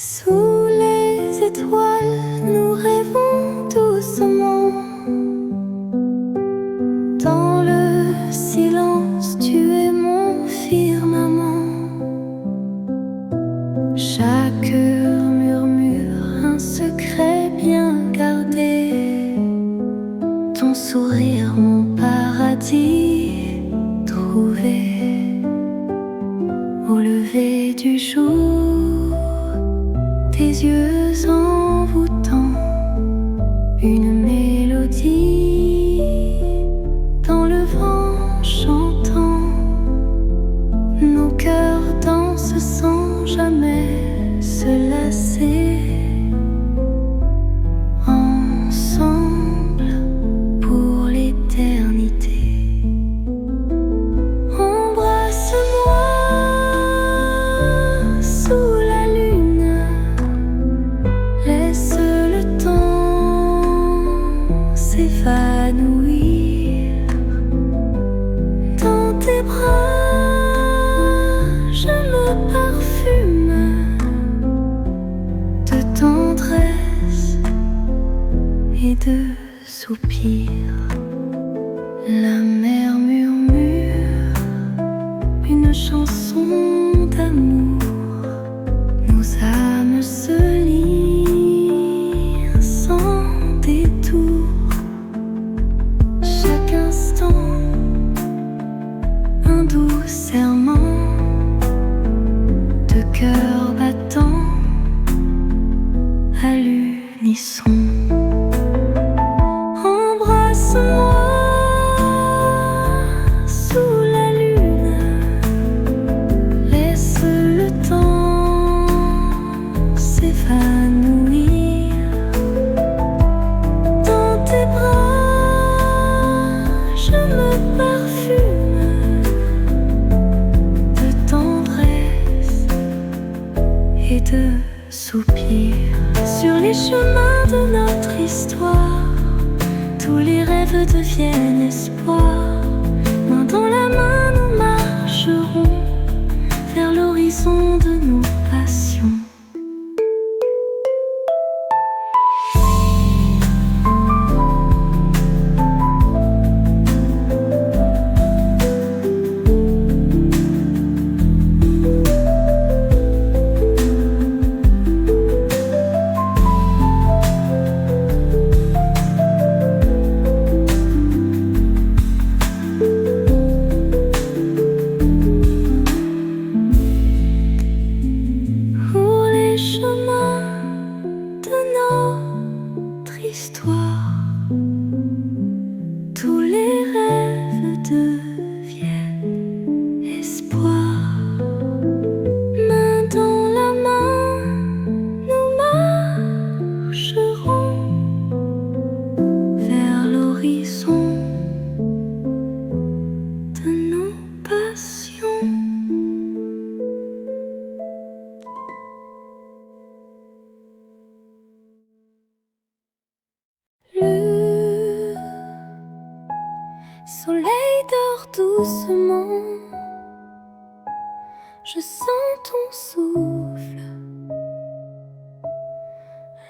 Sous les étoiles, nous rêvons doucement. Dans le silence, tu es mon firmament. Chaque heure murmure un secret bien gardé. Ton sourire, mon paradis trouvé. Au lever du jour, tes yeux envoûtants, une mélodie dans le vent chantant. Nos cœurs dansent sans jamais se lasser. Ensemble pour l'éternité. Embrasse-moi sous la lune. Laisse le temps s'évanouir. Dans tes bras, je me parfume de tendresse et de soupirs. La mer murmure une chanson d'amour. Nos âmes se lient sans détour. Chaque instant, un doux serment de cœur battant à l'unisson. Embrasse-moi sous la lune. Laisse le temps s'évanouir. Dans tes bras, je me parfume de tendresse et de soupirs. Sur les chemins de notre histoire, tous les rêves deviennent espoir. Main dans la main, nous marcherons vers l'horizon de nos passions. Pour les chemins de notre histoire, tous les rêves deviennent espoir. Main dans la main, nous marcherons vers l'horizon de nos passions. Le soleil dort doucement. Je sens ton souffle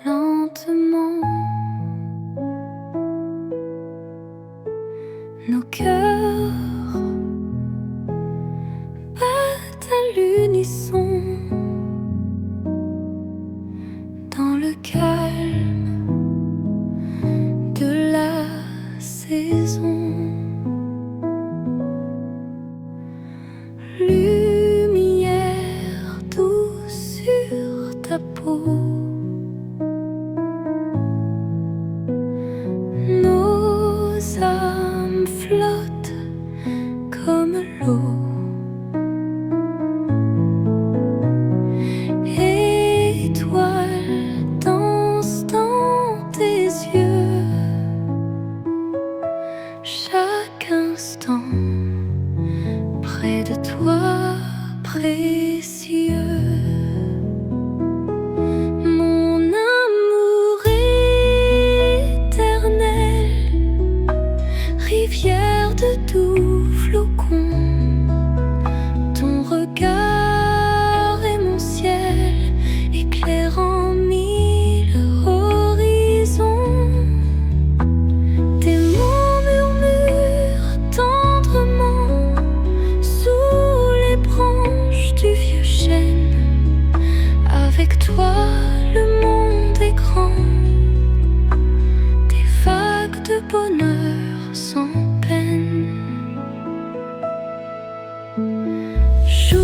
lentement. Nos cœurs battent à l'unisson. Dans le calme de la saison. Lumière douce Avec toi, le monde est grand. Des vagues de bonheur sans peine. Jour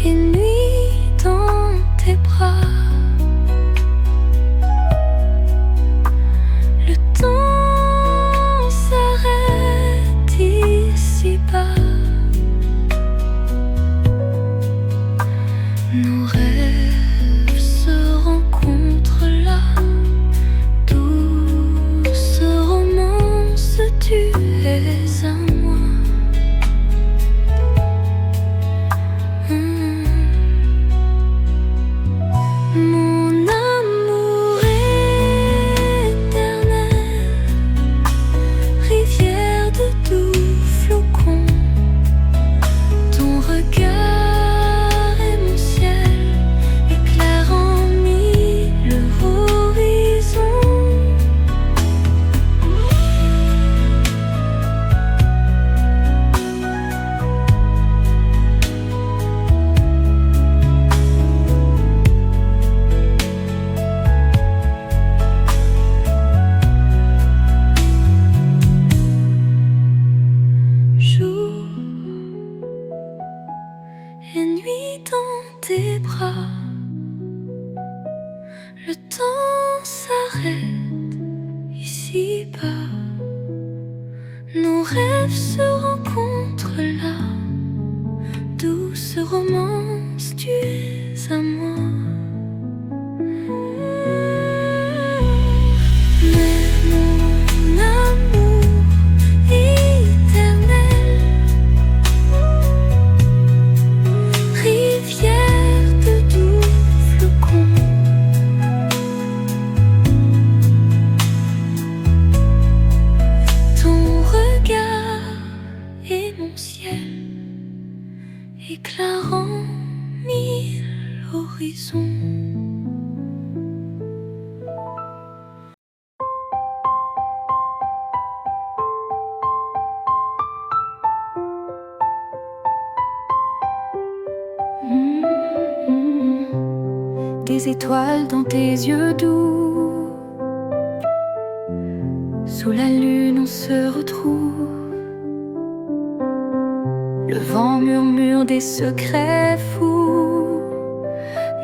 et nuit dans tes bras. Le temps s'arrête ici-bas. Nos rêves se rencontrent là. Douce romance, tu es à moi. Mon amour éternel, rivière de doux flocons, ton regard est mon ciel, éclairant mille horizons. Jour et nuit dans tes bras. Le temps s'arrête ici-bas. Nos rêves se rencontrent là. Douce romance, tu es à moi. Mais mon amour éternel, rivière de doux flocons, ton regard est mon ciel, éclairant mille horizons. Des étoiles dans tes yeux doux. Sous la lune on se retrouve. Le vent murmure des secrets fous.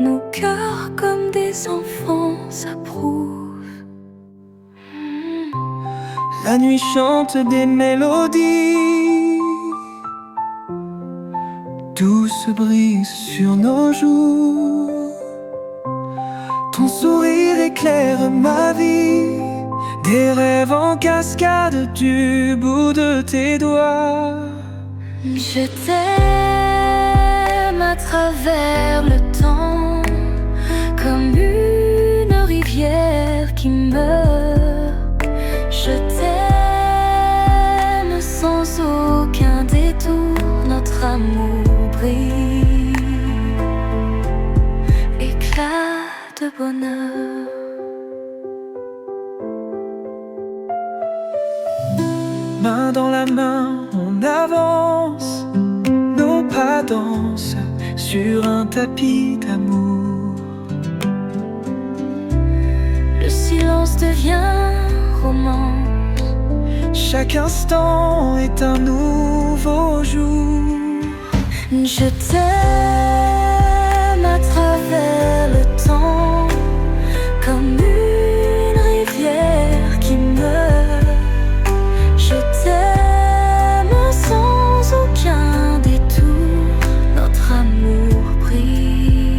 Nos cœurs comme des enfants s'approuvent. La nuit chante des mélodies. Douce brise sur nos joues. Ton sourire éclaire ma vie. Des rêves en cascade du bout de tes doigts. Je t'aime à travers le temps, comme une rivière qui meurt. Je t'aime sans aucun détour, notre amour brille, éclat de bonheur. Main dans la main, on avance. Nos pas dansent sur un tapis d'amour. Le silence devient romance. Chaque instant est un nouveau jour. Je t'aime à travers le temps, comme une rivière qui meurt. Je t'aime sans aucun détour, notre amour brille,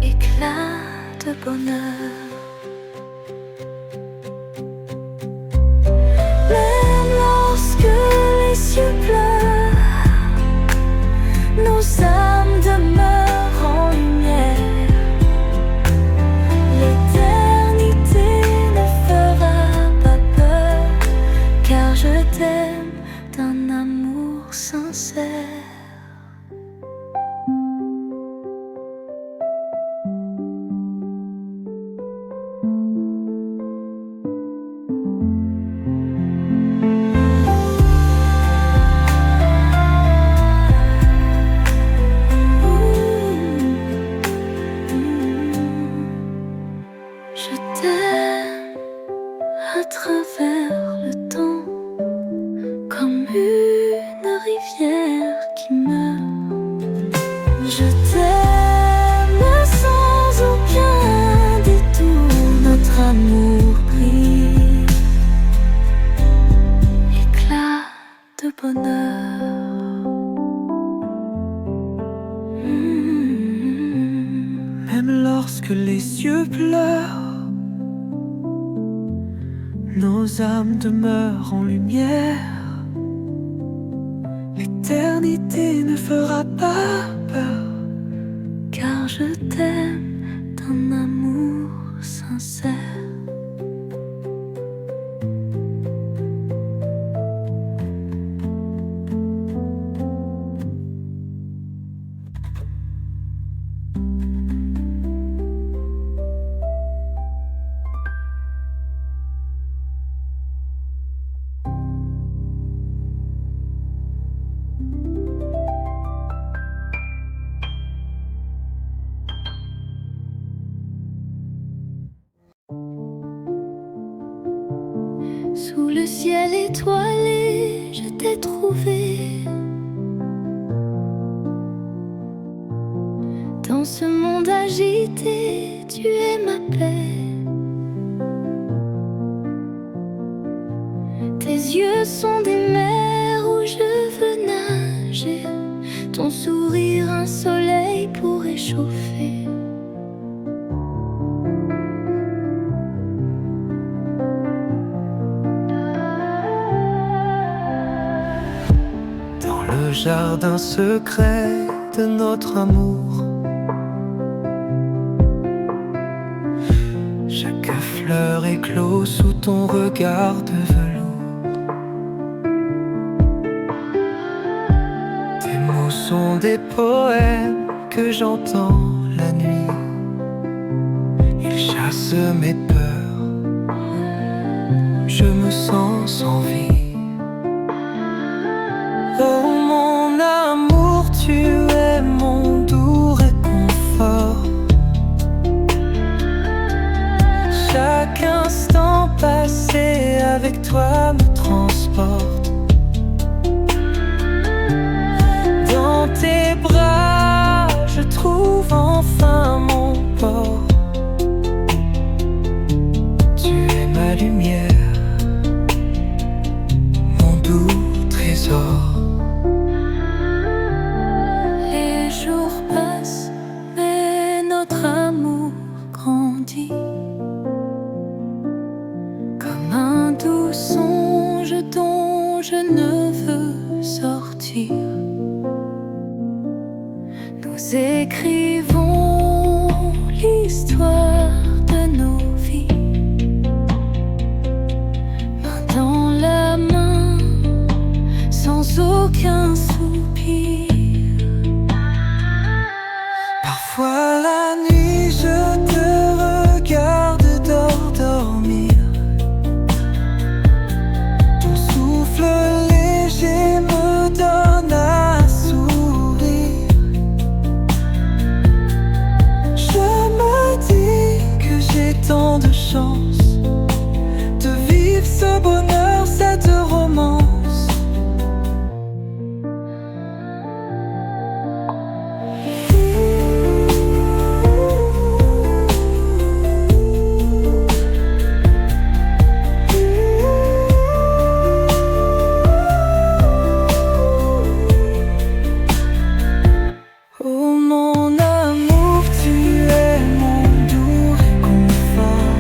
éclat de bonheur. Même lorsque les cieux pleurent, nos t'aime sans aucun détour. Notre amour brille, éclat de bonheur. Même lorsque les yeux pleurent, nos âmes demeurent en lumière. L'éternité ne fera pas peur, car je t'aime d'un amour sincère. Sous le ciel étoilé, je t'ai trouvé. Dans ce monde agité, tu es ma paix. Tes yeux sont des mers où je veux nager. Ton sourire un soleil pour réchauffer. le jardin secret de notre amour. Chaque fleur éclot sous ton regard de velours. Tes mots sont des poèmes que j'entends la nuit. Ils chassent mes peurs, je me sens sans vie. Oh mon amour, tu es mon doux réconfort. Chaque instant passé avec toi me transporte. Dans tes bras, je trouve enfin mon port. Tu es ma lumière, mon doux trésor. Les jours passent, mais notre amour grandit. Comme un doux songe dont je ne veux sortir. Nous écrivons l'histoire de nos vies, main dans la main, sans aucun soupir. Parfois la nuit je te regarde dormir. Ton souffle léger me donne à sourire. Je me dis que j'ai tant de chance de vivre ce bonheur, cette romance. Oh mon amour, tu es mon doux réconfort.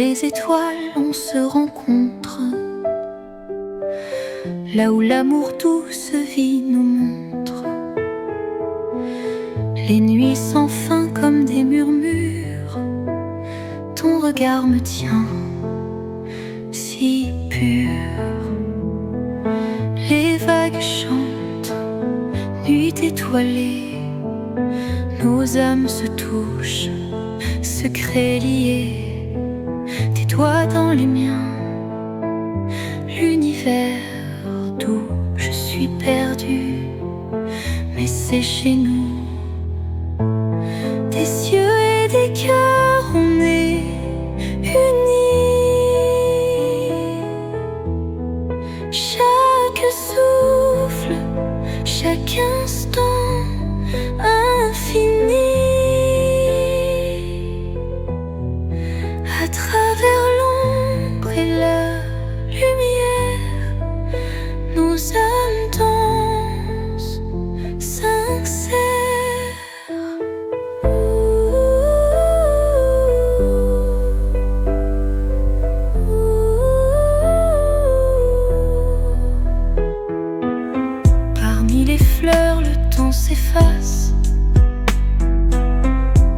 les étoiles on se rencontre, là où l'amour douce vie nous montre. Les nuits sans fin comme des murmures, ton regard me tient si pur. Les vagues chantent, nuit étoilée, nos âmes se touchent, secrets liés, tes doigts dans les miens, l'univers d'où je suis perdu, mais c'est chez nous. Des cieux et des cœurs, on est unis. Chaque souffle, chaque instant infini. À travers l'ombre et la lumière, nos âmes dansent sincères. Parmi les fleurs, le temps s'efface.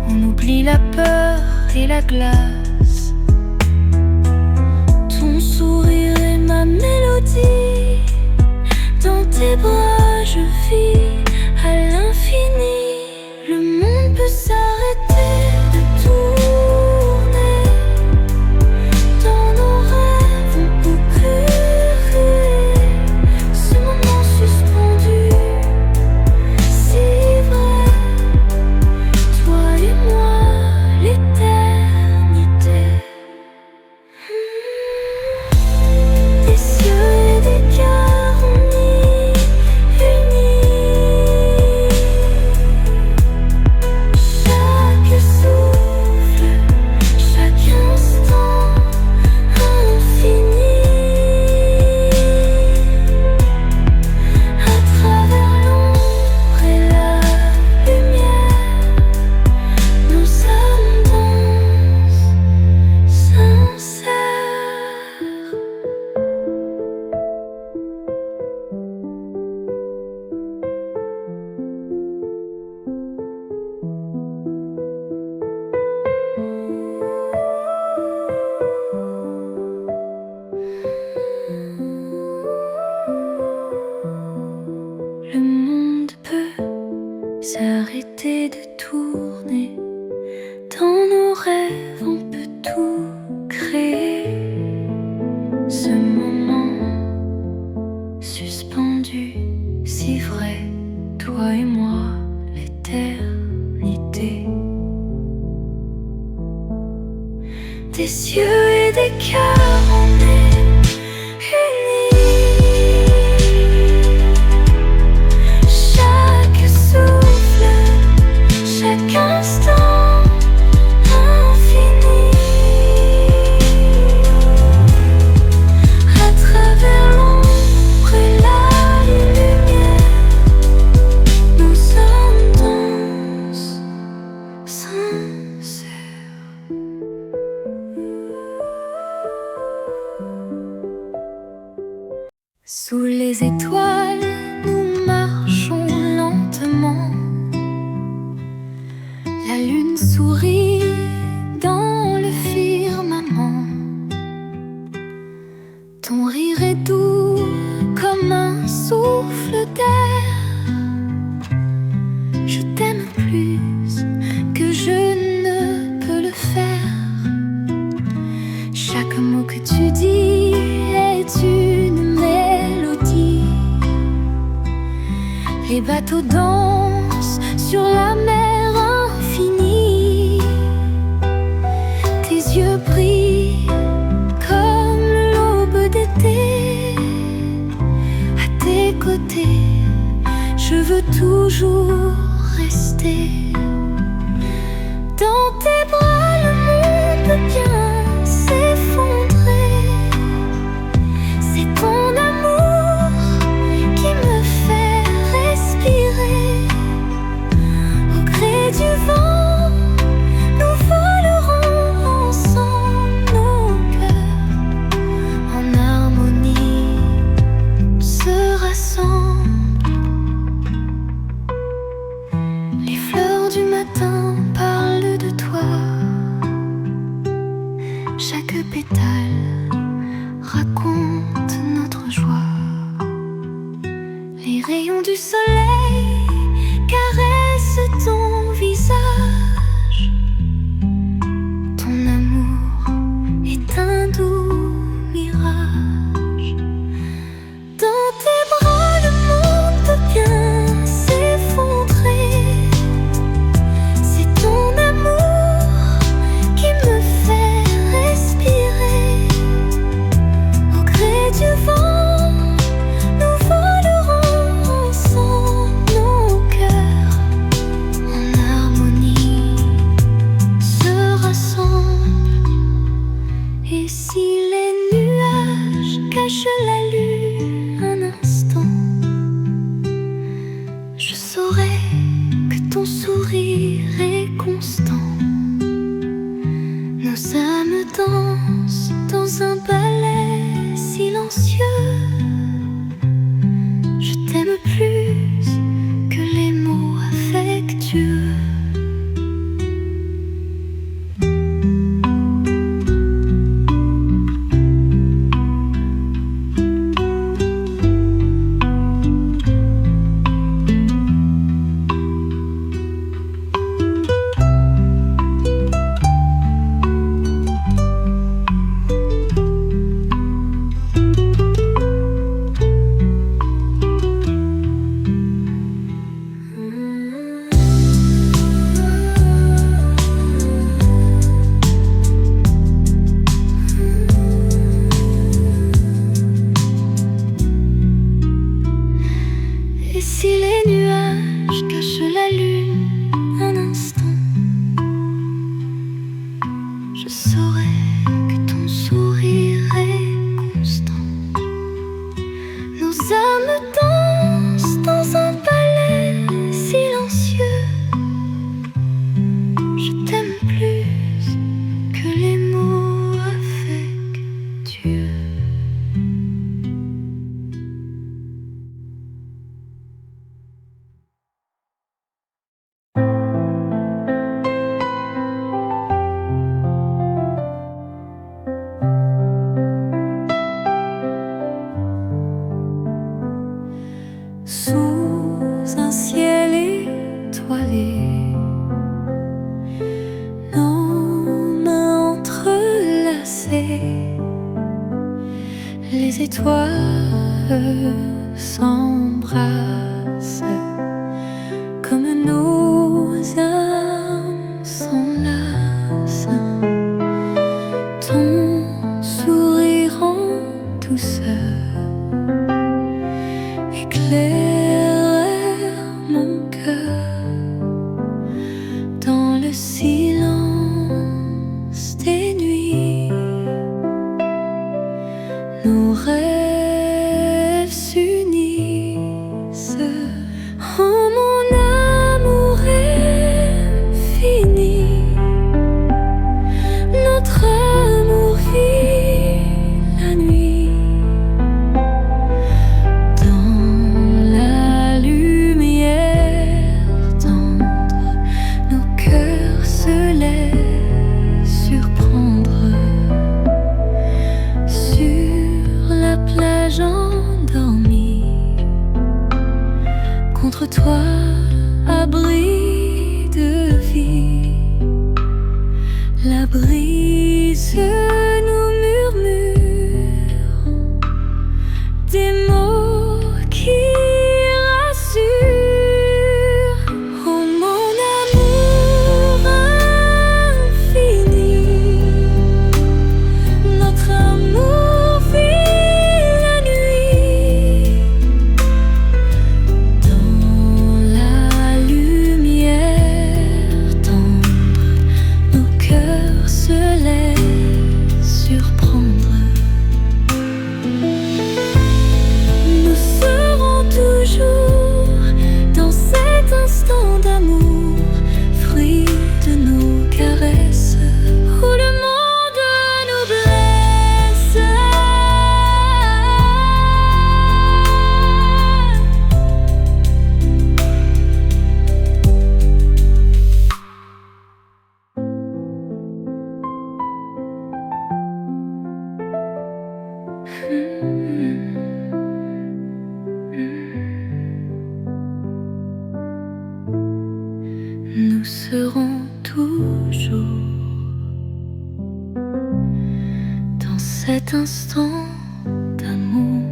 On oublie la peur et la glace. Ton sourire est ma mélodie. Dans tes bras je vis à l'infini. Le monde peut s'arrêter de tourner. Dans nos rêves on peut créer ce moment suspendu, si vrai. Toi et moi, l'éternité. Des cieux et des cœurs, on est unis. Chaque souffle, chaque instant infini. À travers l'ombre et la lumière, nos âmes dansent sincères. Le monde peut s'arrêter de tourner. Dans nos rêves on peut tout créer. Ce moment suspendu, si vrai. Toi et moi, l'éternité. Des cieux et des cœurs, on est unis. Chaque souffle, chaque instant infini. À travers l'ombre et la lumière, nos âmes dansent sincères. Sous les étoiles, nous marchons lentement. La lune sourit dans le firmament. Ton rire est doux comme un souffle d'air. Je t'aime plus que je ne peux le faire. Chaque mot que tu dis est une mélodie. Les bateaux dansent sur la mer infinie. Tes yeux brillent comme l'aube d'été. À tes côtés, je veux toujours rester. Dans tes bras, le monde peut bien s'effondrer. C'est ton amour qui me fait respirer. Au gré du vent, nous volerons ensemble nos Je cache la lune un instant. Je saurais que ton sourire est constant. Nos âmes dansent dans un palais silencieux. Je t'aime plus que les mots affectueux. Sous un ciel étoilé, nos mains entrelacées, les étoiles s'embrassent comme nos âmes s'enlacent. Ton sourire en douceur éclaire mon cœur dans le silence des nuits. Nos rêves s'unissent. Oh, mon amour infini, notre amour vit la nuit. Contre toi, abri de vie, la brise nous murmure des mots qui rassurent. Oh, mon amour infini, notre amour vit la nuit. Nous serons toujours dans cet instant d'amour,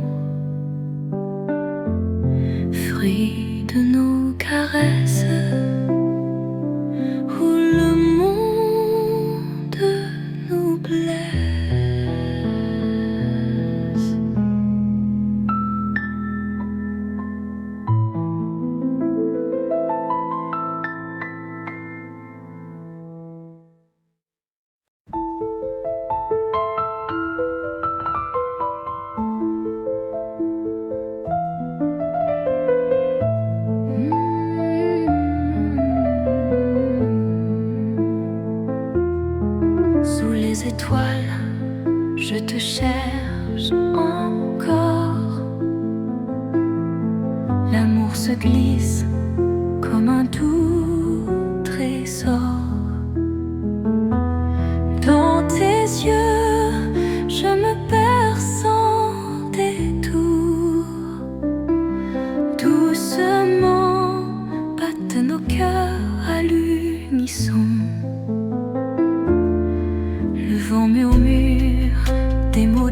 fruit de nos caresses, où le monde nous blesse. Étoiles, je te cherche encore. L'amour se glisse comme un doux trésor. Dans tes yeux, je me perds sans détour. Doucement battent nos cœurs à l'unisson. Le vent murmure des mots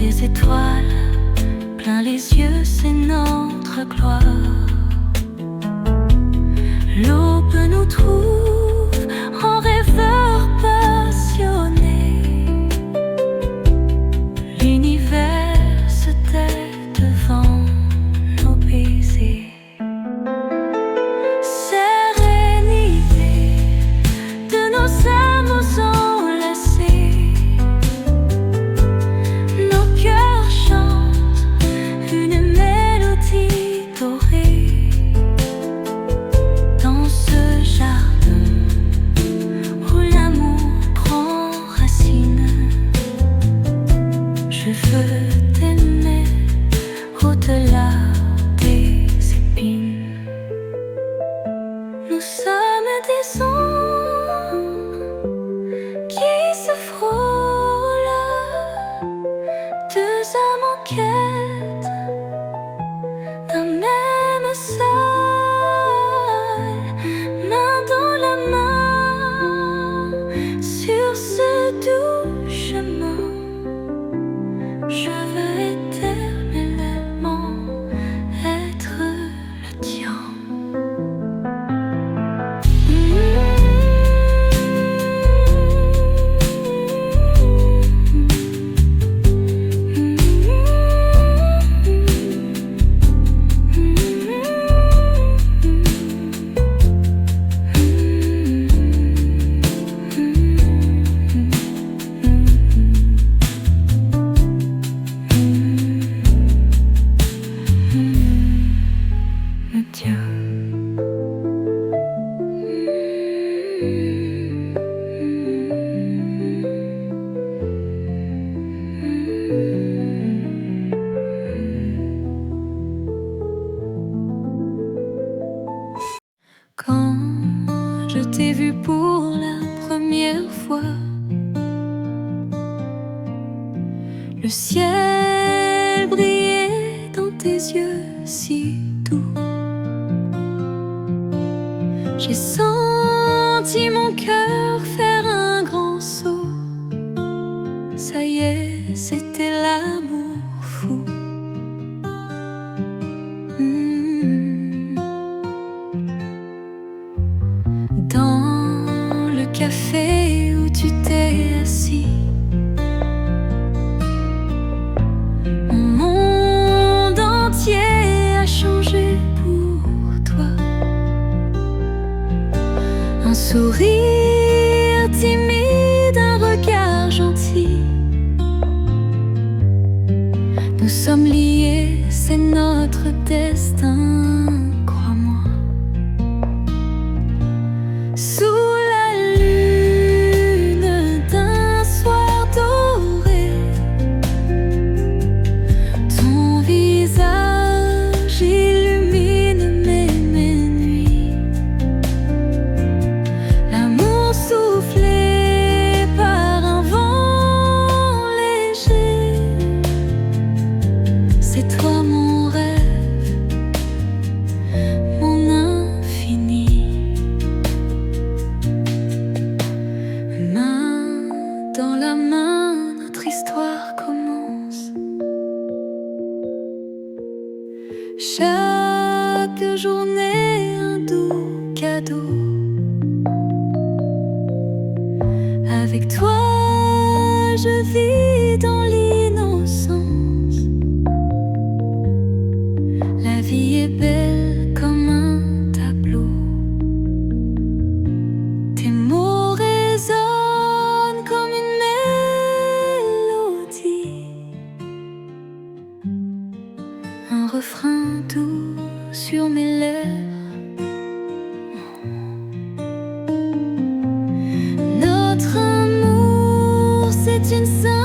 des étoiles, plein les yeux, c'est notre gloire. L'aube nous trouve en rêveurs passionnés. L'univers se tait devant nos baisers. Sérénité de nos âmes enlacées. Nos cœurs chantent une mélodie dorée. Dans ce jardin où l'amour prend racine, je veux t'aimer au-delà des épines. Nous sommes des ombres qui se frôlent, deux âmes en quête d'un même sol, main dans la main sur ce doux chemin. Je veux éternellement être le tien. Le tien. Quand je t'ai vu pour la première fois, le ciel brillait dans tes yeux si doux. J'ai senti mon cœur faire un grand saut. Ça y est, c'était l'amour fou. Dans le café où tu t'es assis, mon monde entier a changé pour toi. Un sourire timide, un regard gentil. Nous sommes liés, c'est notre destin, crois-moi. Sous la lune d'un soir doré, ton visage illumine mes nuits. L'amour soufflé par un vent léger, c'est toi mon rêve, mon infini. Main dans la main, notre histoire commence. Chaque journée un doux cadeau. Avec toi, je vis dans l'innocence. La vie est belle comme un tableau. Tes mots résonnent comme une mélodie. Un refrain doux sur mes lèvres. Notre amour, c'est une symphonie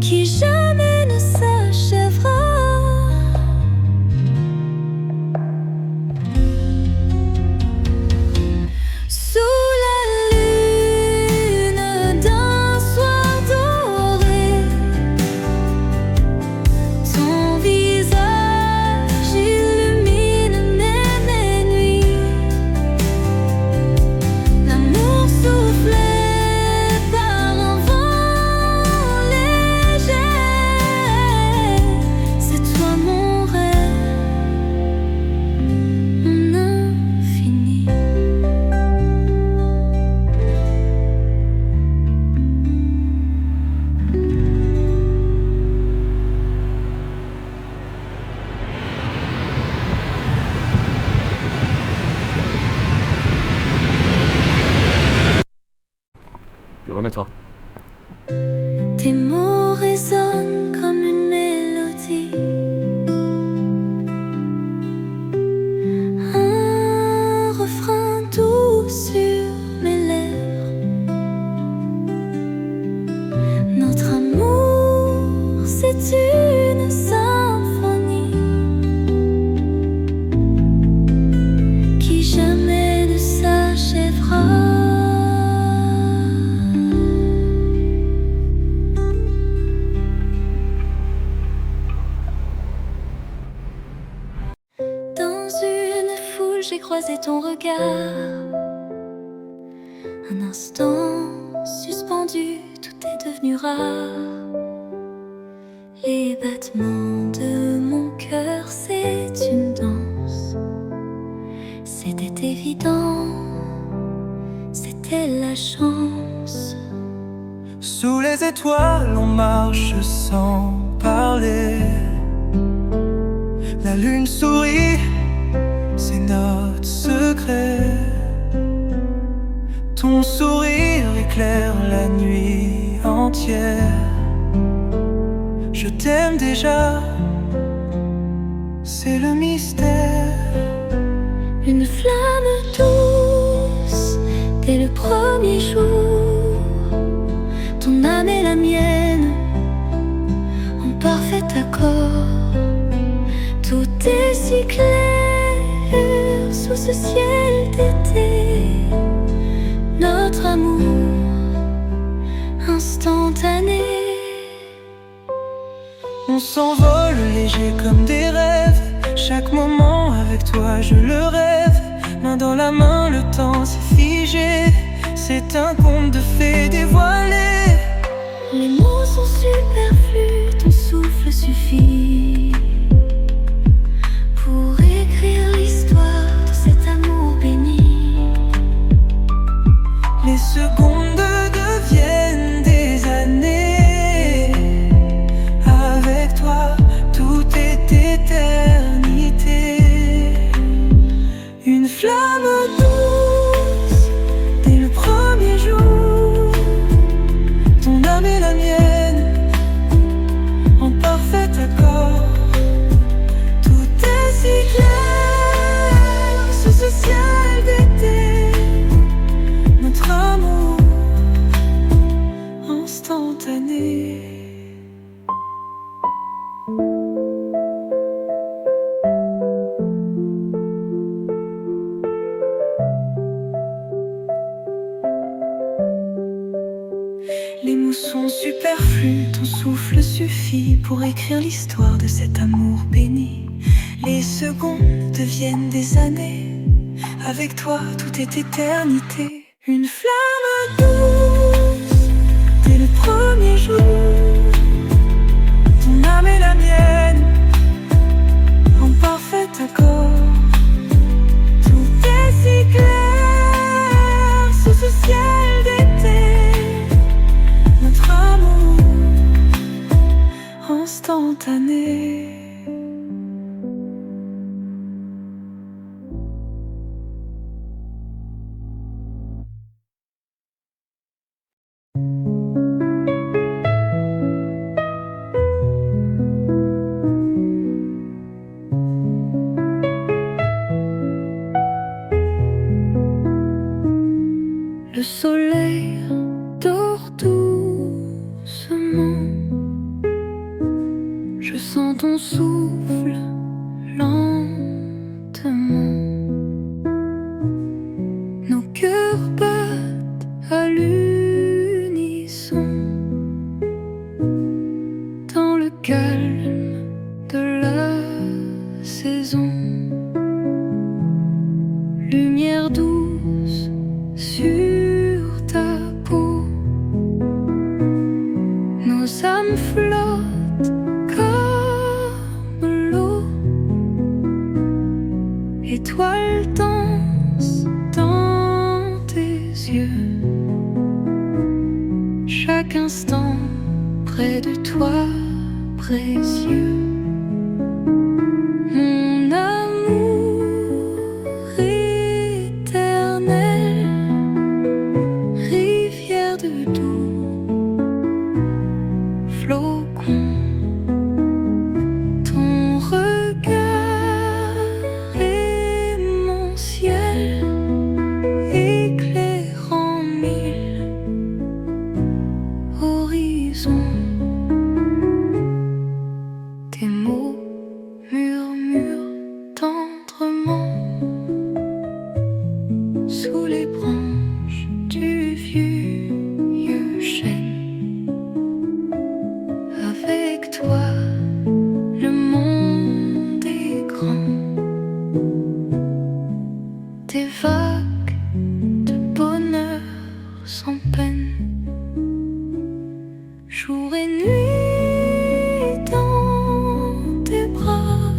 qui jamais ne s'achèvera. Sous la lune d'un soir doré, ton visage Tes mots résonnent comme une mélodie, un refrain doux sur mes lèvres. Notre amour, c'est une symphonie qui jamais ne s'achèvera. J'ai croisé ton regard, un instant suspendu, tout est devenu rare. Les battements de mon cœur, c'est une danse. C'était évident, c'était la chance. Sous les étoiles, on marche sans parler. La lune sourit, c'est notre secret. Ton sourire éclaire la nuit entière. Je t'aime déjà, c'est le mystère. Une flamme douce dès le premier jour. Ton âme et la mienne en parfait accord. Tout est si clair sous ce ciel d'été. Notre amour instantané. On s'envole léger comme des rêves. Chaque moment avec toi je le rêve. Main dans la main, le temps s'est figé. C'est un conte de fées dévoilé. Les mots sont superflus, ton souffle suffit pour écrire l'histoire de cet amour béni. Les secondes deviennent des années. Avec toi, tout est éternité. Une flamme douce dès le premier jour. Ton âme et la mienne en parfait accord. Tout est si clair sous ce ciel d'été. Notre amour instantané. Les mots sont superflus, ton souffle suffit pour écrire l'histoire de cet amour béni. Les secondes deviennent des années. Avec toi, tout est éternité. Une flamme douce dès le premier jour. Ton âme et la mienne en parfait accord. Tout est si clair sous ce ciel d'été. Notre amour instantané. Le soleil dort doucement. Je sens ton souffle lentement. Nos cœurs battent à l'unisson dans le calme de la saison. Lumière douce sur ta peau. Nos âmes flottent comme l'eau. Étoiles dansent dans tes yeux. Chaque instant près de toi, précieux. Mon amour éternel, rivière de doux, l'horizon. Tes mots murmurent tendrement sous les branches du vieux chêne. Avec toi, le monde est grand. Des vagues de bonheur sans peine, jour et nuit dans tes bras.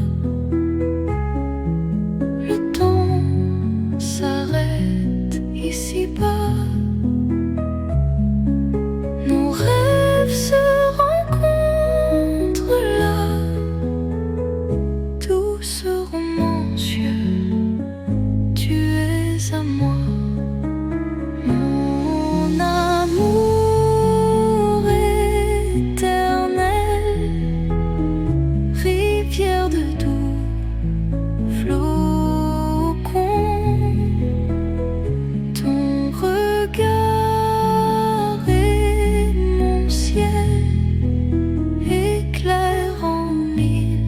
Le temps s'arrête ici-bas. Nos rêves se rencontrent là. Tout ce romancieux, tu es à moi. Mon amour éternel, rivière de doux flocons. Ton regard est mon ciel, éclaire en mille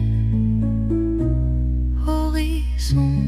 horizons.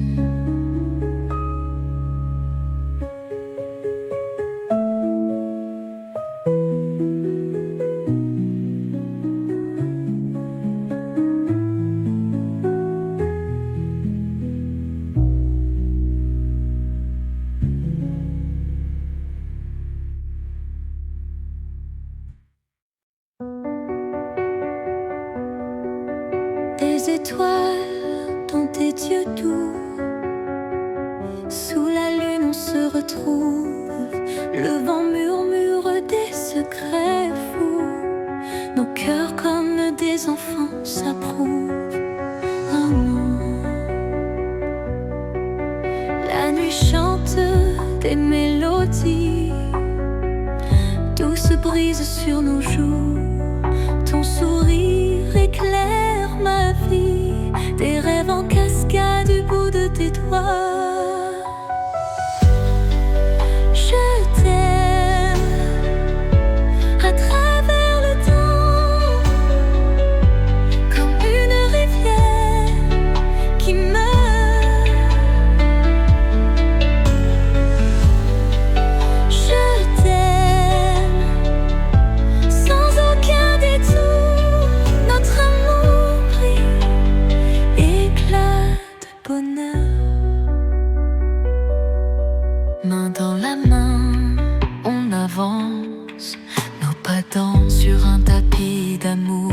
Des étoiles dans tes yeux doux, sous la lune on se retrouve. Le vent murmure des secrets fous. Nos cœurs comme des enfants s'approuvent. Oh non. La nuit chante des mélodies, tout se brise sur nos joues. Ton sourire éclaire ma vie, des rêves en cascade du bout de tes doigts. Je t'aime à travers le temps, comme une rivière qui meurt. Je t'aime sans aucun détour. Notre amour brille, éclat de bonheur. Main dans la main, on avance, nos pas dansent sur un tapis d'amour.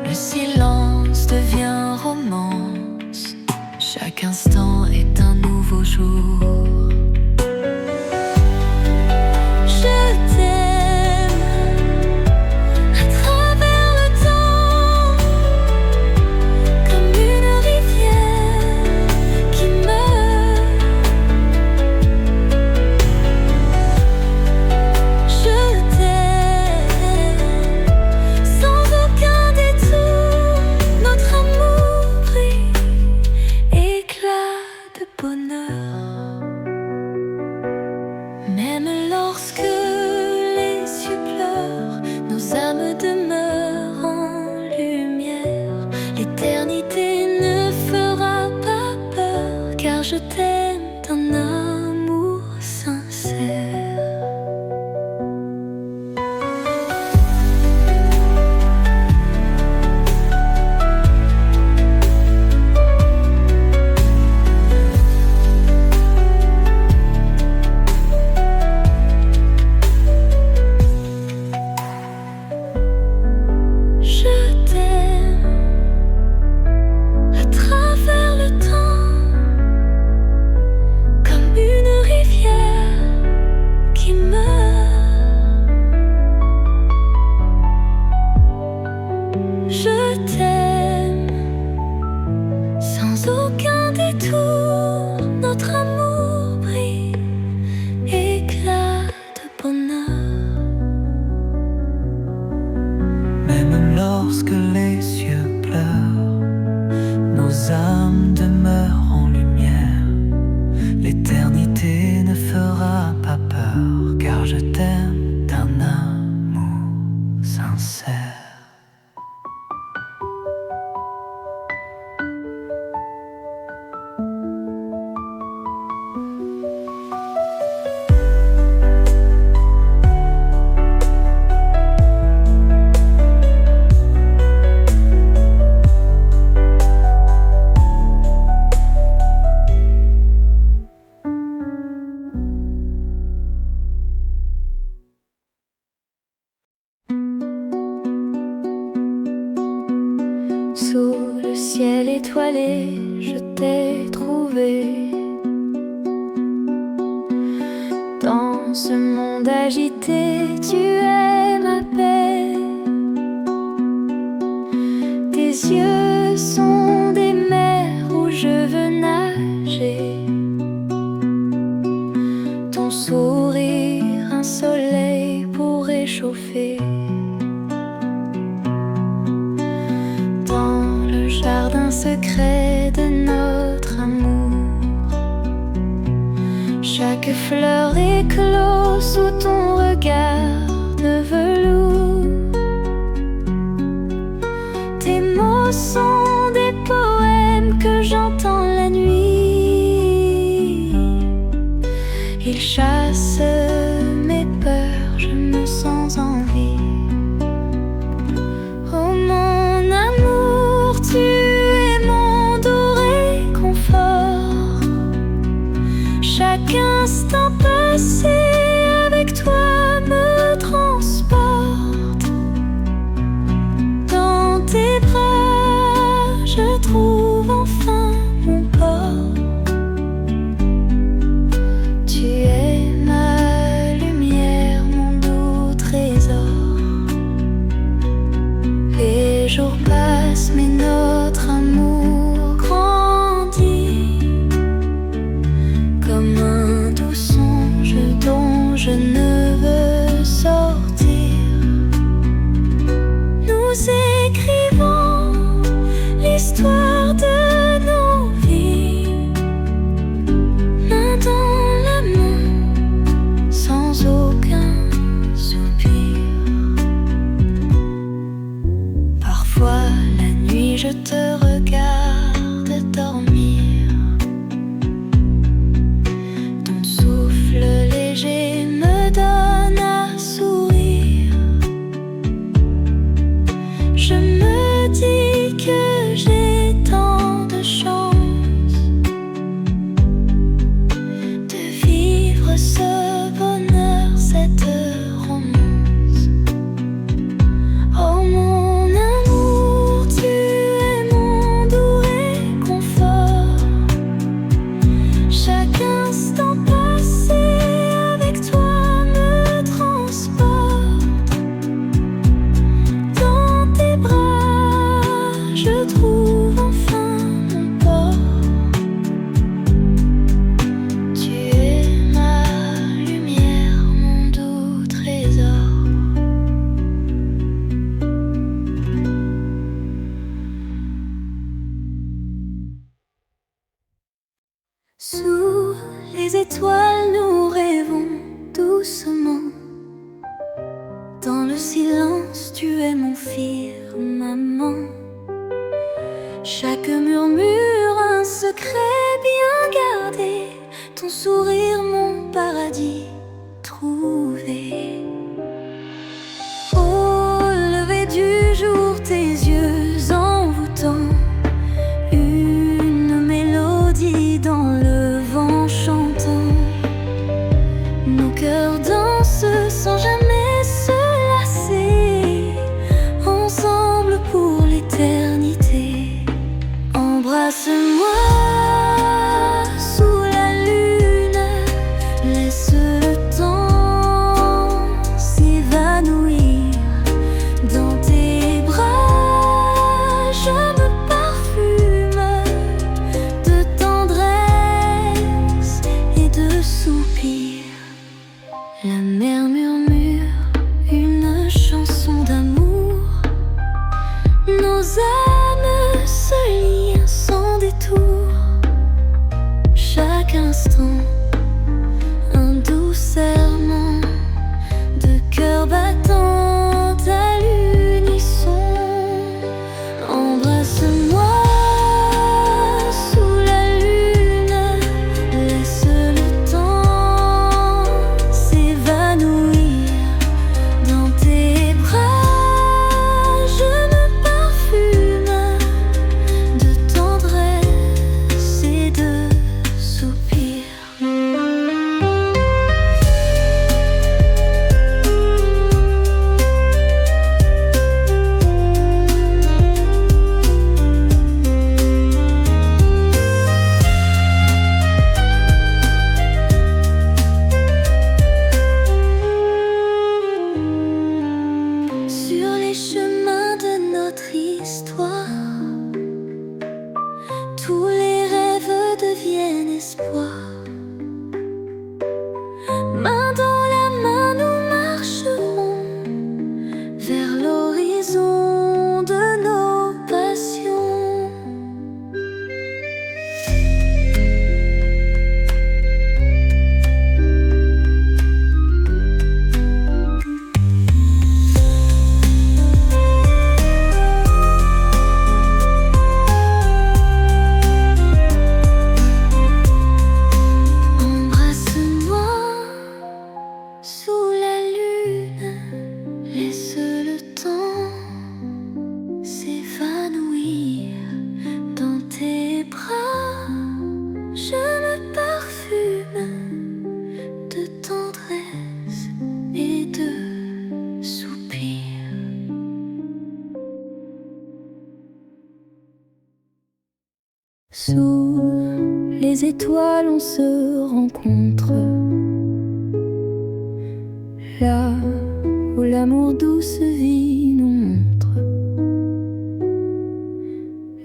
Le silence devient romance, chaque instant est un nouveau jour. Je t'aime à travers le temps, comme une rivière qui meurt. Je t'aime sans aucun détour. Notre amour brille, éclat de bonheur. Même lorsque les yeux pleurent, nos âmes demeurent en lumière. L'éternité ne fera pas peur, car je t'aime d'un amour sincère. Je t'aime à travers le temps, comme une rivière qui meurt. Je t'aime sans aucun détour. Notre amour brille, éclat de bonheur. Même lorsque les yeux pleurent, nos âmes demeurent en lumière. L'éternité ne fera pas peur, car je t'aime d'un amour ciel étoilé, je t'ai trouvé. Dans ce monde agité, tu es ma paix. Tes yeux sont des mers où je veux nager. Ton sourire, un soleil pour réchauffer. Dans le jardin secret de notre amour, chaque fleur éclose sous ton regard de velours. Tes mots sont des poèmes que j'entends la nuit. Ils chassent mes peurs, je me sens en vie. Oh mon amour, tu es mon doux réconfort. Chaque instant passé avec toi me transporte. Dans tes bras, je trouve enfin mon port. Tu es ma lumière, mon doux trésor. Les jours passent, mais notre amour grandit comme un doux songe dont je ne veux sortir. Nous écrivons l'histoire de nos vies, main dans la main, sans aucun soupir. Parfois la nuit je te regarde dormir. Ton souffle léger me donne à sourire. Je me dis que j'ai tant de chance de vivre ce bonheur, cette romance. Oh mon amour, tu es mon doux réconfort. Chaque instant passé avec toi me transporte. Dans tes bras, je trouve enfin mon port. Tu es ma lumière, mon doux trésor. Sous les étoiles, nous rêvons doucement. Dans le silence, tu es mon firmament. Chaque murmure, un secret bien gardé. Ton sourire, mon paradis trouvé. Au lever du jour, tes yeux envoûtants. Une mélodie dans le vent chantant. Nos cœurs dansent sans jamais se lasser. Ensemble pour l'éternité. Embrasse-moi sous la lune. Laisse le temps histoire. Tous les rêves deviennent espoir. Main dans la main, nous marcherons vers l'horizon de nos passions. Sous la lune, laisse le temps s'évanouir dans tes bras. Je me parfume de tendresse et de soupirs. Sous les étoiles, on se rencontre. Là où l'amour douce vie nous montre.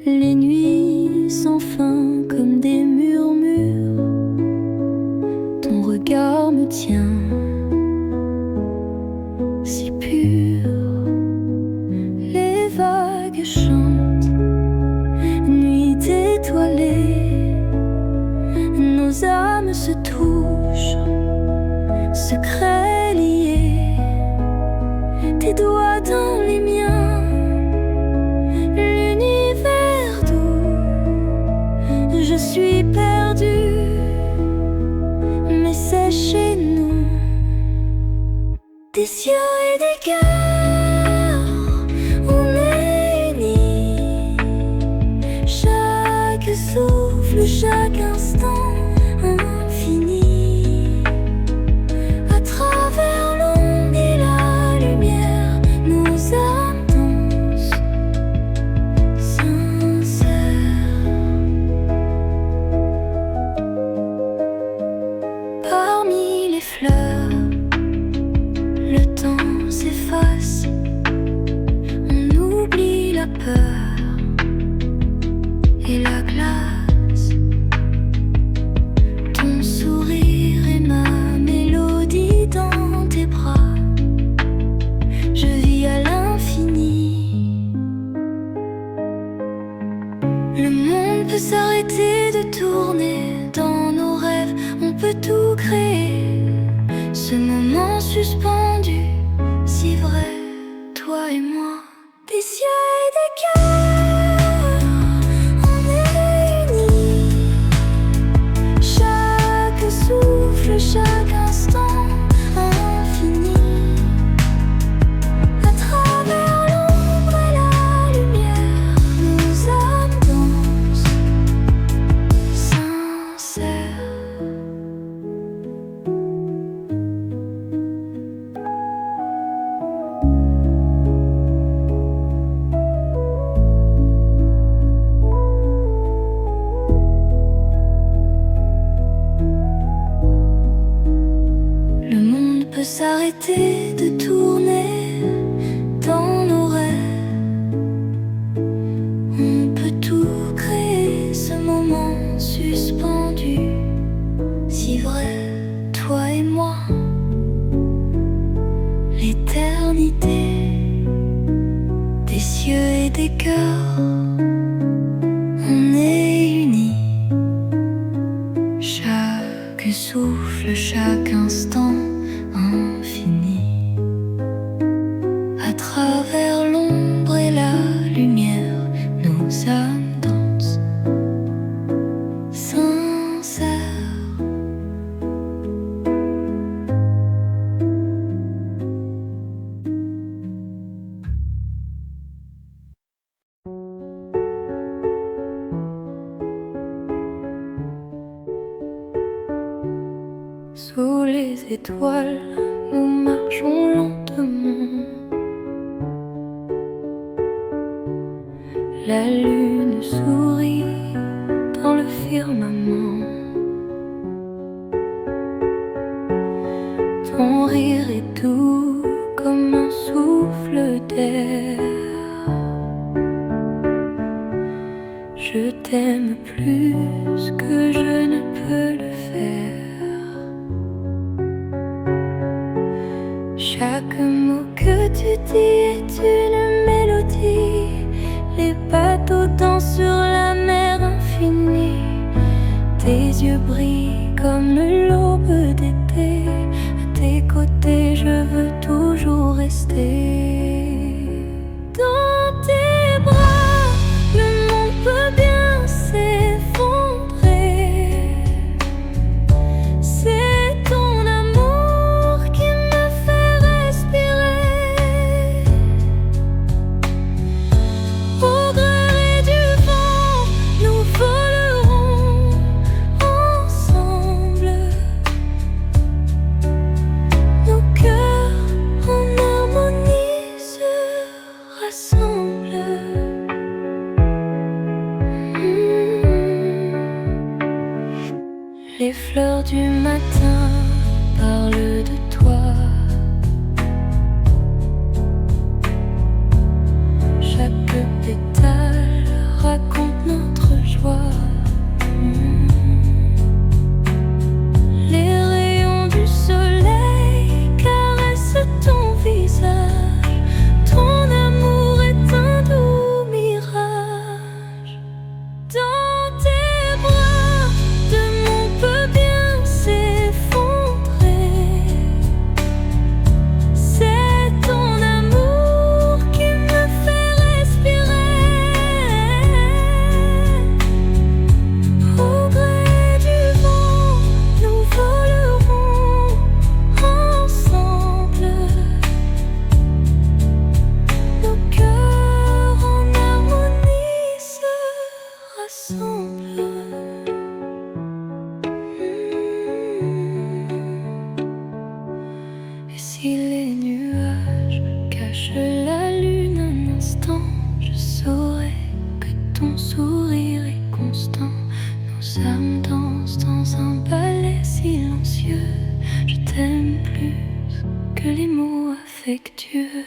Les nuits sans fin comme des murmures. Ton regard me tient si pur. Les vagues chantent, nuit étoilée. Nos âmes se touchent, secrets liés, tes doigts dans les miens, l'univers d'où je suis perdue, mais c'est chez nous, des cieux et des cœurs, on est unis, chaque souffle, chaque instant. Le temps s'efface, on oublie la peur et la glace. Ton sourire est ma mélodie dans tes bras. Je vis à l'infini. Le monde peut s'arrêter de tourner dans nos rêves, on peut tout créer. Ce moment suspendu, si vrai, toi et moi, des cieux et des cœurs, on est unis. Chaque souffle, chaque instant, infini. À travers l'ombre et la lumière, nos âmes dansent, sincères. S'arrêter de tourner dans nos rêves, on peut tout créer, ce moment suspendu, si vrai, toi et moi, l'éternité, des cieux et des cœurs, on est unis, chaque souffle, chaque instant infini. À travers l'ombre et la lumière, nos âmes dansent, sincères. Sous les étoiles, nous marchons lentement. La lune sourit dans le firmament. Ton rire est doux comme un souffle d'air. t'aime plus que je ne peux le faire. Chaque mot que tu dis est une mélodie. Les bateaux dansent sur la mer infinie. Tes yeux brillent comme l'aube d'été. À tes côtés, je veux toujours rester. Dans tes bras, le monde peut bien s'effondrer. C'est ton amour qui me fait respirer. Au gré du vent, nous volerons ensemble. Nos cœurs en harmonie se rassemblent. Les fleurs du matin parlent de toi. Chaque pétale raconte notre joie. Les rayons du soleil caressent ton visage. Ton amour est un doux mirage. Dans tes bras, le monde peut bien s'effondrer. C'est ton amour qui me fait respirer. Au gré du vent, nous volerons ensemble. Nos cœurs en harmonie se rassemblent. Et si les nuages cachent la lune un instant, je saurai que ton sourire est constant. Nos âmes dansent dans un ballet silencieux. Je t'aime plus que les mots affectueux.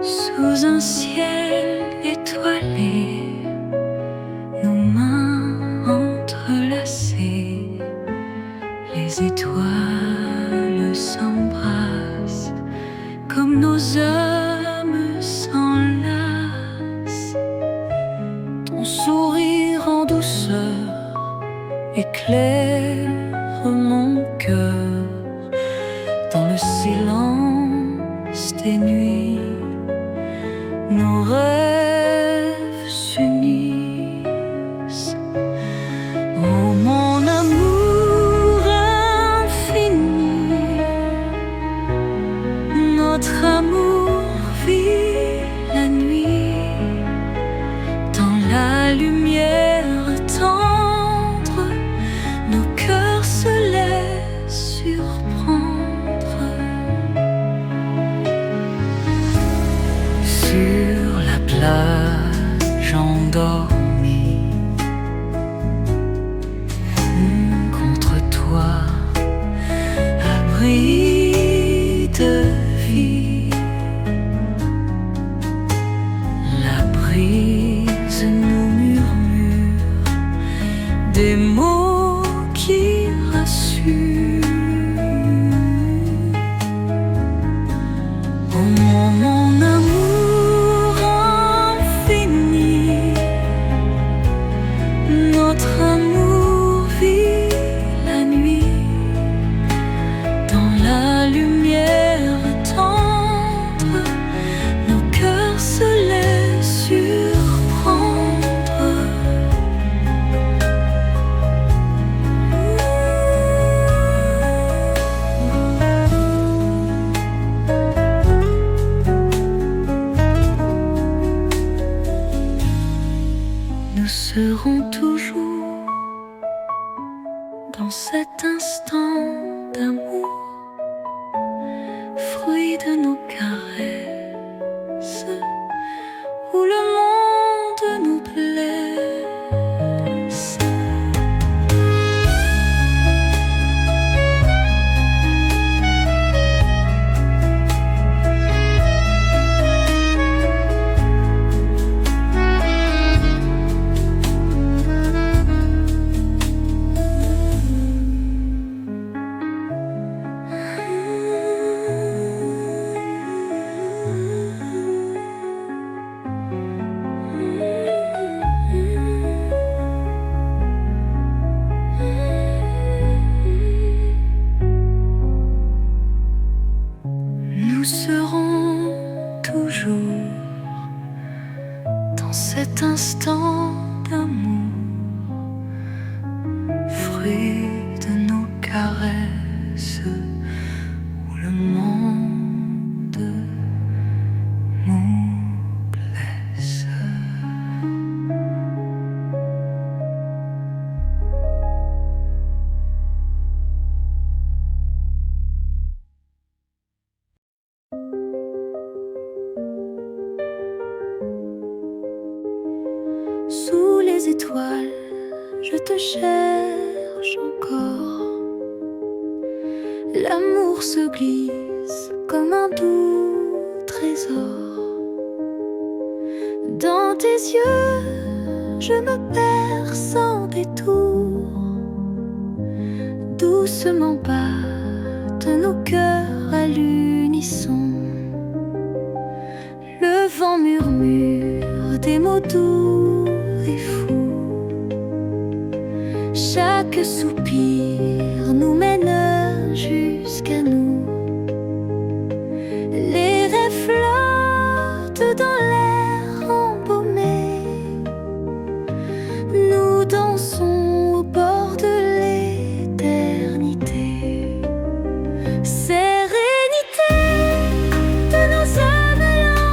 Sous un ciel étoilé, nos mains entrelacées, les étoiles s'embrassent comme nos âmes s'enlacent. Ton sourire en douceur éclaire mon cœur. Dans le silence des nuits, nos rêves s'unissent. Oh mon amour infini, notre amour vit la nuit dans la lumière tendre. Nos cœurs se laissent surprendre. Sur la plage endormie, contre toi, abri de vie, la brise nous murmure des mots qui rassurent. Oh mon amour infini, cet instant d'amour, fruit de nos caresses, où le monde nous blesse. Nous serons toujours dans cet instant d'amour, fruit de nos caresses, où le monde nous blesse. Sous les étoiles, je te cherche encore. L'amour se glisse comme un doux trésor. Dans tes yeux, je me perds sans détour. Doucement battent nos cœurs à l'unisson. Le vent murmure des mots doux et fous. Chaque soupir nous mène jusqu'à nous. Les rêves flottent dans l'air embaumé. Nous dansons au bord de l'éternité. Sérénité de nos âmes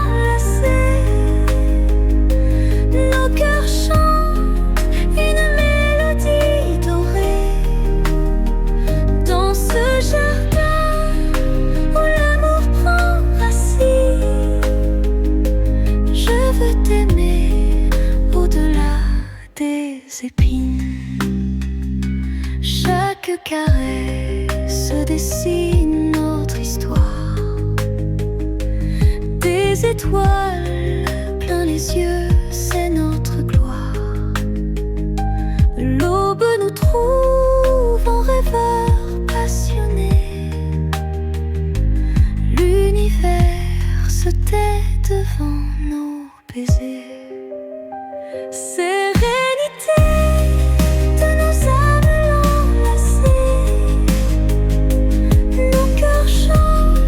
enlacées. Nos cœurs chantent une mélodie dorée. Dans ce jardin où l'amour prend racine, je veux t'aimer au-delà des épines. Chaque caresse dessine notre histoire. Des étoiles plein les yeux, c'est notre gloire. L'aube nous trouve en rêveurs passionnés. L'univers se tait devant nos baisers. Sérénité de nos âmes enlacées. Nos cœurs chantent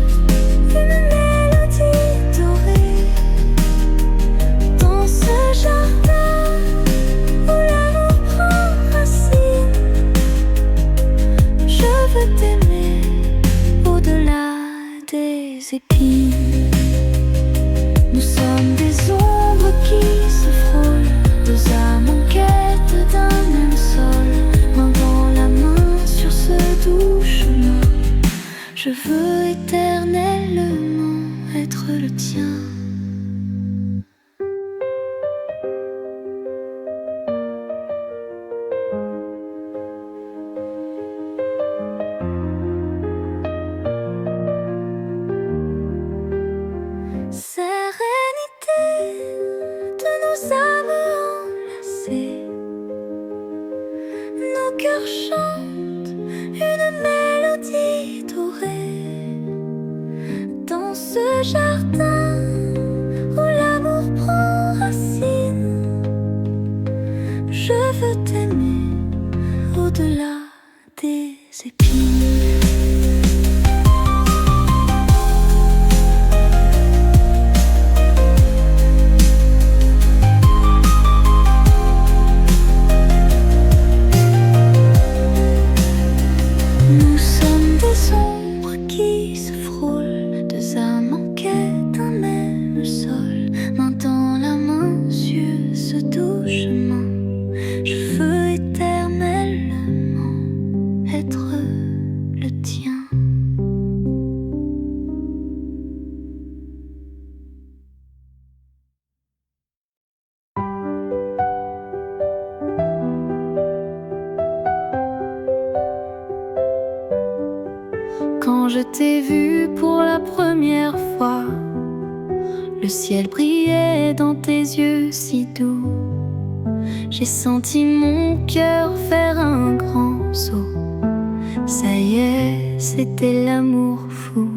une mélodie dorée. Dans ce jardin où l'amour prend racine, je veux t'aimer au-delà des épines. Nous sommes des ombres qui se frôlent, deux âmes en quête d'un même sol, main dans la main sur ce doux chemin. Je veux éternellement être le tien. Sérénité de nos âmes enlacées. Nos cœurs chantent une mélodie dorée. Dans ce jardin où l'amour prend racine, je veux t'aimer au-delà des épines. Nous sommes des ombres qui se frôlent, deux âmes en quête d'un je t'ai vu pour la première fois, le ciel brillait dans tes yeux si doux. J'ai senti mon cœur faire un grand saut. Ça y est, c'était l'amour fou.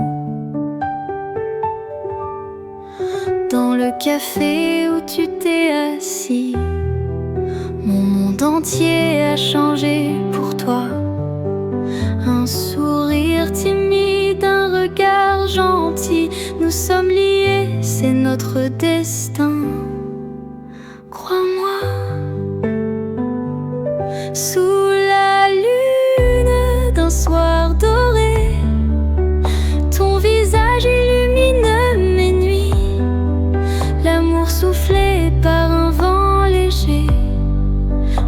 Dans le café où tu t'es assis, mon monde entier a changé pour toi. Un sourire timide, un regard gentil. Nous sommes liés, c'est notre destin. Crois-moi. Sous la lune d'un soir doré, ton visage illumine mes nuits. L'amour soufflé par un vent léger,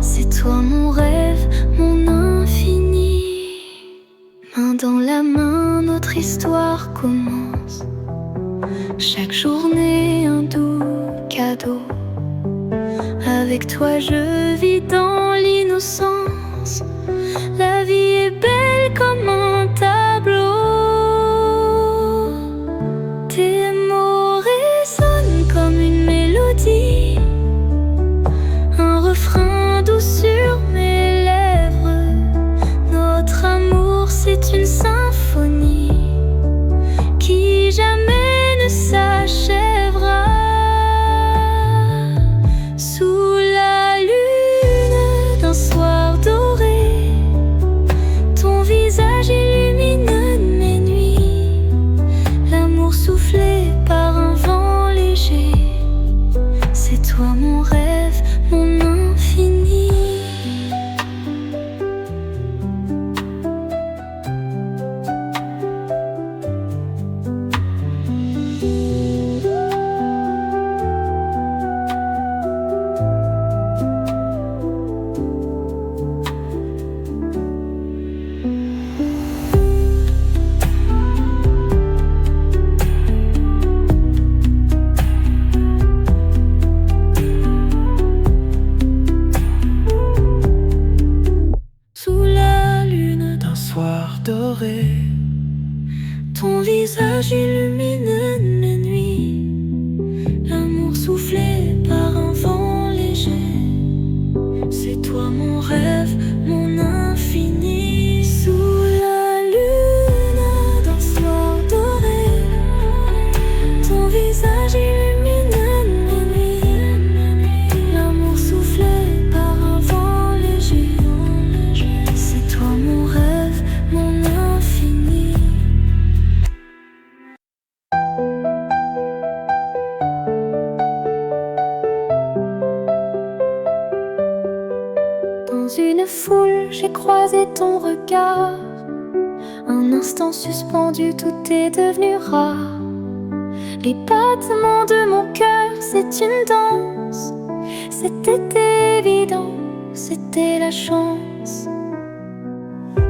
c'est toi mon rêve, mon infini. Main dans la main, notre histoire commence. Chaque journée un doux cadeau. Avec toi je vis dans l'innocence. La vie est belle comme un tableau. Tes mots résonnent comme une mélodie, un refrain doux sur mes lèvres. Notre amour c'est une symphonie qui jamais ne s'achèvera. Sous la lune d'un soir doré, ton visage illumine mes nuits. L'amour soufflé par un vent léger, c'est toi mon rêve, mon infini. Doré, ton visage illumine mes nuits. L'amour soufflé par un vent léger, c'est toi mon rêve, mon infini. Sous la lune d'un soir doré, ton visage illumine mes nuits. L'amour soufflé par un vent léger, c'est toi mon rêve, mon infini. Dans une foule, j'ai croisé ton regard. Un instant suspendu, tout est devenu rare. Les battements de mon cœur, c'est une danse. C'était évident, c'était la chance.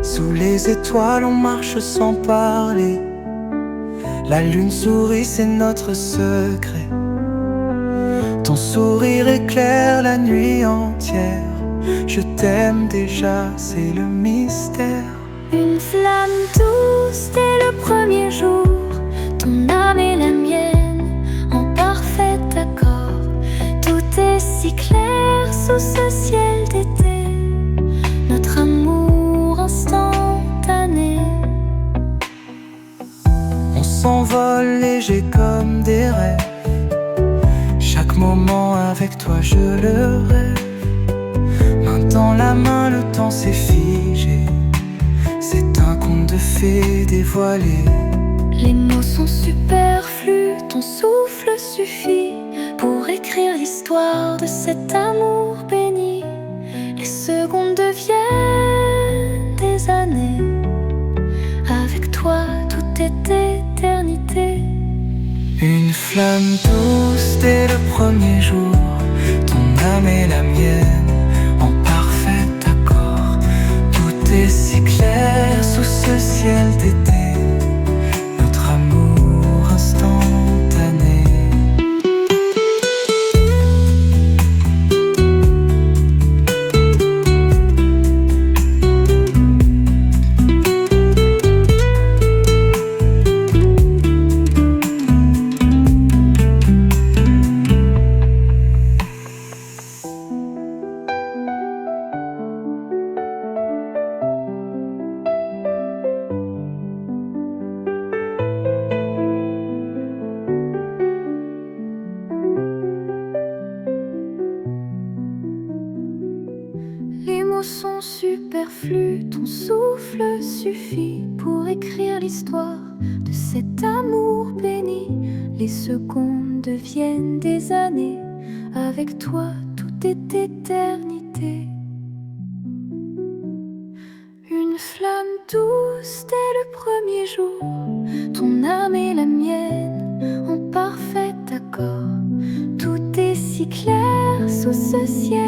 Sous les étoiles on marche sans parler. La lune sourit, c'est notre secret. Ton sourire éclaire la nuit entière. Je t'aime déjà, c'est le mystère. Une flamme douce dès le premier jour. Ton âme et la mienne en parfait accord. Tout est si clair sous ce ciel d'été. Notre amour instantané. On s'envole léger comme des rêves. Chaque moment avec toi je le rêve. Main dans la main, le temps s'est figé. C'est un conte de fées dévoilé. Les mots sont superflus, ton souffle suffit pour écrire l'histoire de cet amour béni. Les secondes deviennent des années. Avec toi, tout est éternité. Une flamme douce dès le premier jour. Ton âme et la mienne en parfait accord. Tout est si clair sous ce ciel d'été. Notre amour instantané. superflu, ton souffle suffit pour écrire l'histoire de cet amour béni. Les secondes deviennent des années, avec toi tout est éternité. Une flamme douce dès le premier jour, ton âme et la mienne en parfait accord. Tout est si clair sous ce ciel